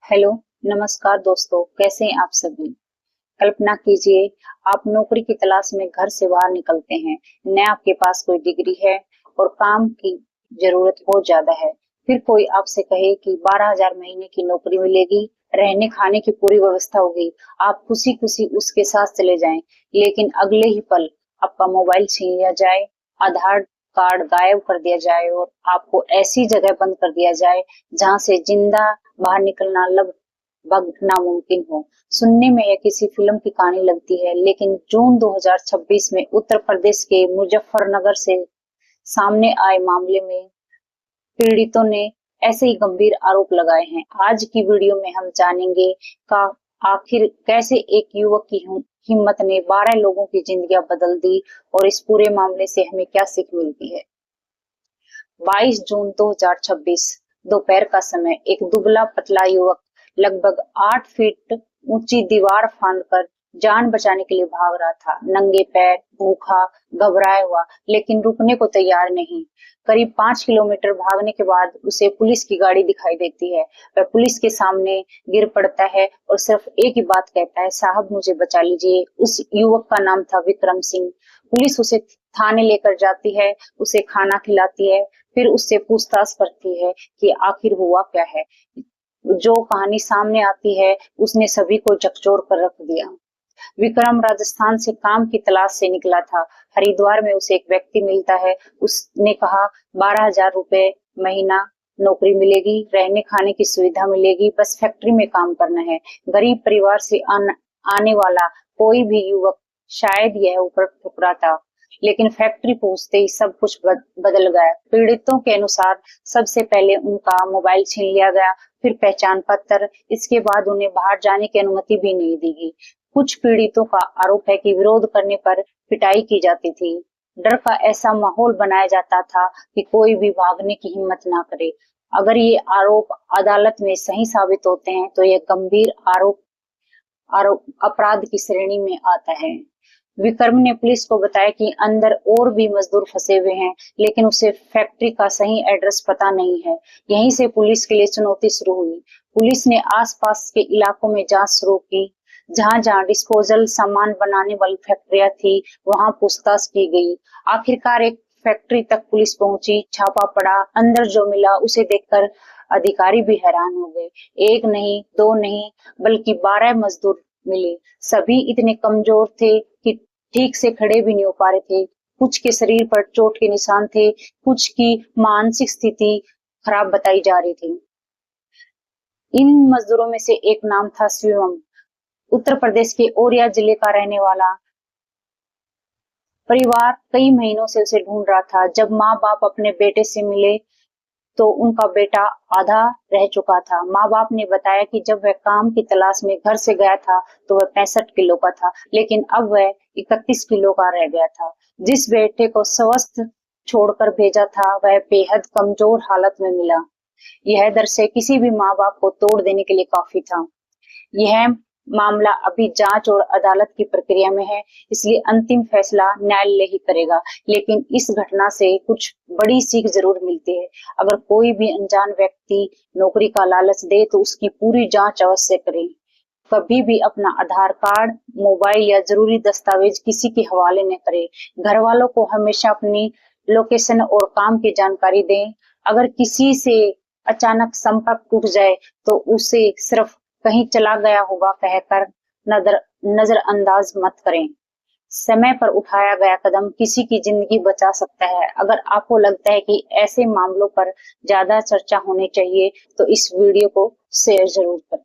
Hello, नमस्कार दोस्तों, कैसे हैं आप सभी। कल्पना कीजिए, आप नौकरी की तलाश में घर से बाहर निकलते हैं। न आपके पास कोई डिग्री है और काम की जरूरत बहुत ज्यादा है। फिर कोई आपसे कहे कि 12,000 महीने की नौकरी मिलेगी, रहने खाने की पूरी व्यवस्था होगी। आप खुशी खुशी उसके साथ चले जाएं, लेकिन अगले ही पल आपका मोबाइल छीन लिया जाए, आधार कार्ड गायब कर दिया जाए और आपको ऐसी जगह बंद कर दिया जाए जहां से जिंदा बाहर निकलना लगभग नामुमकिन हो। सुनने में यह किसी फिल्म की कहानी लगती है, लेकिन जून 2026 में उत्तर प्रदेश के मुजफ्फरनगर से सामने आए मामले में पीड़ितों ने ऐसे ही गंभीर आरोप लगाए हैं। आज की वीडियो में हम जानेंगे का आखिर कैसे एक युवक की हिम्मत ने 12 लोगों की जिंदगियां बदल दी और इस पूरे मामले से हमें क्या सीख मिलती है। 22 जून 2026 दोपहर का समय एक दुबला पतला युवक लगभग 8 फीट ऊंची दीवार फांदकर जान बचाने के लिए भाग रहा था। नंगे पैर, भूखा, घबराया हुआ, लेकिन रुकने को तैयार नहीं। करीब 5 किलोमीटर भागने के बाद उसे पुलिस की गाड़ी दिखाई देती है। वह पुलिस के सामने गिर पड़ता है और सिर्फ एक ही बात कहता है, साहब मुझे बचा लीजिए। उस युवक का नाम था विक्रम सिंह। पुलिस उसे थाने लेकर जाती है, उसे खाना खिलाती है, फिर उससे पूछताछ करती है कि आखिर हुआ क्या है। जो कहानी सामने आती है उसने सभी को झकझोर कर रख दिया। विक्रम राजस्थान से काम की तलाश से निकला था। हरिद्वार में उसे एक व्यक्ति मिलता है। उसने कहा 12,000 रुपए महीना नौकरी मिलेगी, रहने खाने की सुविधा मिलेगी, बस फैक्ट्री में काम करना है। गरीब परिवार से आने वाला कोई भी युवक शायद यह ऊपर ठुकरा था, लेकिन फैक्ट्री पहुंचते ही सब कुछ बदल गया। पीड़ितों के अनुसार सबसे पहले उनका मोबाइल छीन लिया गया, फिर पहचान पत्र, इसके बाद उन्हें बाहर जाने की अनुमति भी नहीं दी गई। कुछ पीड़ितों का आरोप है कि विरोध करने पर पिटाई की जाती थी। डर का ऐसा माहौल बनाया जाता था कि कोई भी भागने की हिम्मत ना करे। अगर ये आरोप अदालत में सही साबित होते हैं तो यह गंभीर आरोप आरोप अपराध की श्रेणी में आता है। विक्रम ने पुलिस को बताया कि अंदर और भी मजदूर फंसे हुए हैं, लेकिन उसे फैक्ट्री का सही एड्रेस पता नहीं है। यहीं से पुलिस के लिए चुनौती शुरू हुई। पुलिस ने आसपास के इलाकों में जांच शुरू की। जहां जहां डिस्पोजल सामान बनाने वाली फैक्ट्रियां थी, वहां पूछताछ की गई। आखिरकार एक फैक्ट्री तक पुलिस पहुंची, छापा पड़ा। अंदर जो मिला उसे देखकर अधिकारी भी हैरान हो गए। एक नहीं, दो नहीं, बल्कि 12 मजदूर मिले। सभी इतने कमजोर थे कि ठीक से खड़े भी नहीं हो पा रहे थे। कुछ के शरीर पर चोट के निशान थे, कुछ की मानसिक स्थिति खराब बताई जा रही थी। इन मजदूरों में से एक नाम था शिवम। उत्तर प्रदेश के औरिया जिले का रहने वाला। परिवार कई महीनों से उसे ढूंढ रहा था। जब माँ बाप अपने बेटे से मिले तो उनका बेटा आधा रह चुका था। माँ बाप ने बताया कि जब वह काम की तलाश में घर से गया था तो वह 65 किलो का था, लेकिन अब वह 31 किलो का रह गया था। जिस बेटे को स्वस्थ छोड़कर भेजा था वह बेहद कमजोर हालत में मिला। यह दृश्य किसी भी माँ बाप को तोड़ देने के लिए काफी था। यह मामला अभी जांच और अदालत की प्रक्रिया में है, इसलिए अंतिम फैसला न्यायालय ही करेगा। लेकिन इस घटना से कुछ बड़ी सीख जरूर मिलती है। अगर कोई भी अनजान व्यक्ति नौकरी का लालच दे तो उसकी पूरी जांच अवश्य करें। कभी भी अपना आधार कार्ड, मोबाइल या जरूरी दस्तावेज किसी के हवाले न करें। घर वालों को हमेशा अपनी लोकेशन और काम की जानकारी दें। अगर किसी से अचानक संपर्क टूट जाए तो उसे सिर्फ कहीं चला गया होगा कहकर नजरअंदाज मत करें। समय पर उठाया गया कदम किसी की जिंदगी बचा सकता है। अगर आपको लगता है कि ऐसे मामलों पर ज्यादा चर्चा होनी चाहिए तो इस वीडियो को शेयर जरूर करें।